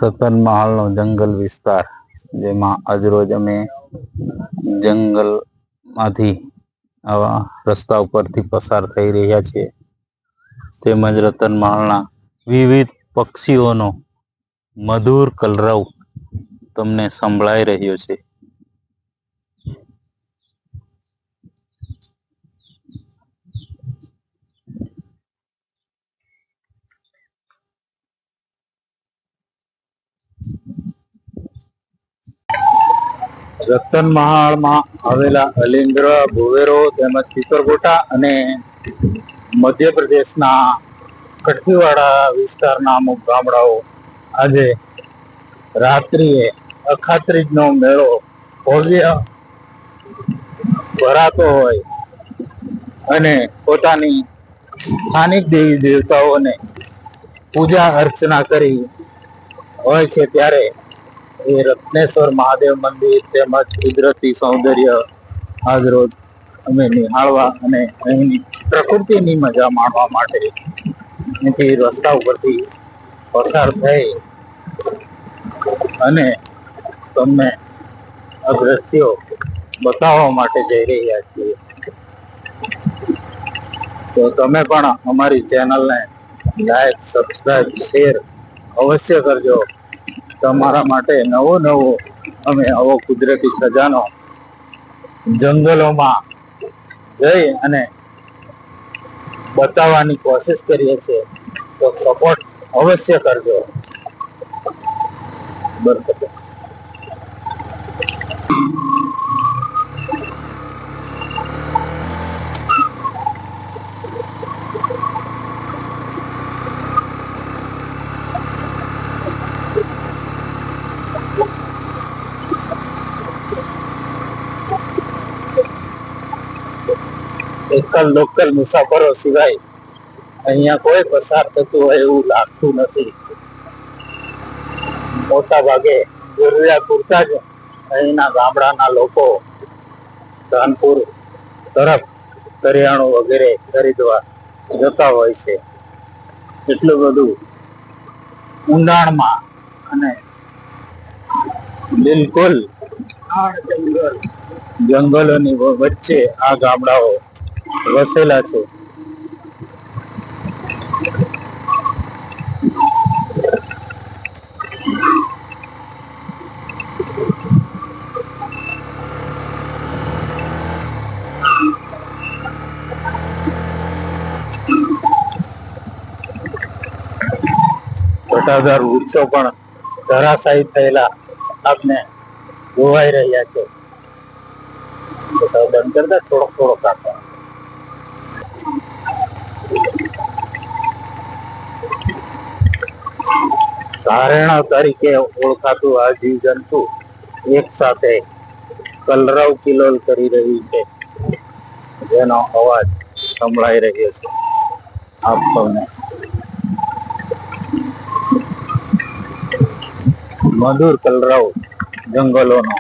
સતનમહાલનો જંગલ વિસ્તાર, જેમાં આજરોજ અમે જંગલમાંથી આવા રસ્તા ઉપરથી પસાર થઈ રહ્યા છીએ. તેમજ રતનમહાલના વિવિધ પક્ષીઓનો મધુર કલરવ તમને સંભળાઈ રહ્યો છે. રતનમહાલમાં આવેલા અલિન્દ્ર, ભુવેરો તેમજ ચિત્રકૂટા અને મધ્યપ્રદેશના કઠીવાડા વિસ્તારના અમુક ગામડાઓ આજે રાત્રિએ અખાત્રીજનો મેળો ભવ્ય ભરાતો હોય અને પોતાની સ્થાનિક દેવી દેવતાઓને પૂજા અર્ચના કરી હોય છે. ત્યારે એ રત્નેશ્વર મહાદેવ મંદિર તેમજ કુદરતી સૌંદર્ય આજ રોજ અમે નિહાળવા અને અહીંની પ્રકૃતિની મજા માણવા માટે અહીંથી રસ્તા ઉપરથી પસાર થઈ અને તમને આ દ્રશ્યો બતાવવા માટે જઈ રહ્યા છીએ. તો તમે પણ અમારી ચેનલને લાઈક, સબસ્ક્રાઈબ, શેર અવશ્ય કરજો. તમારા માટે નવો અમે આવો કુદરતી ખજાનો જંગલોમાં જઈ અને બતાવવાની કોશિશ કરીએ છીએ. તો સપોર્ટ અવશ્ય કરજો. બરાબર. એકલ લોકલ મુસાફરો સિવાય અહીંયા કોઈ પસાર થતું હોય એવું લાગતું નથી. મોટા ભાગે જરૂરિયાત પૂરતા જ અહીંના ગામડાના લોકો કાનપુર તરફ કરિયાણું વગેરે ખરીદવા જતા હોય છે. એટલું બધું ઊંડાણમાં અને બિલકુલ જંગલોની વચ્ચે આ ગામડાઓ વસેલા છે. ઘટાદાર વૃક્ષો પણ ધરાશાયી થયેલા આપને જોવાઈ રહ્યા છે. બંધ કરતા થોડોક કાપવા. ધારણા તરીકે ઓળખાતું આ જીવજંતુ એક સાથે કલરવ કિલોલ કરી રહી છે, જેનો અવાજ સંભળાઈ રહ્યો છે આપ સૌને. મધુર કલરવ જંગલોનો.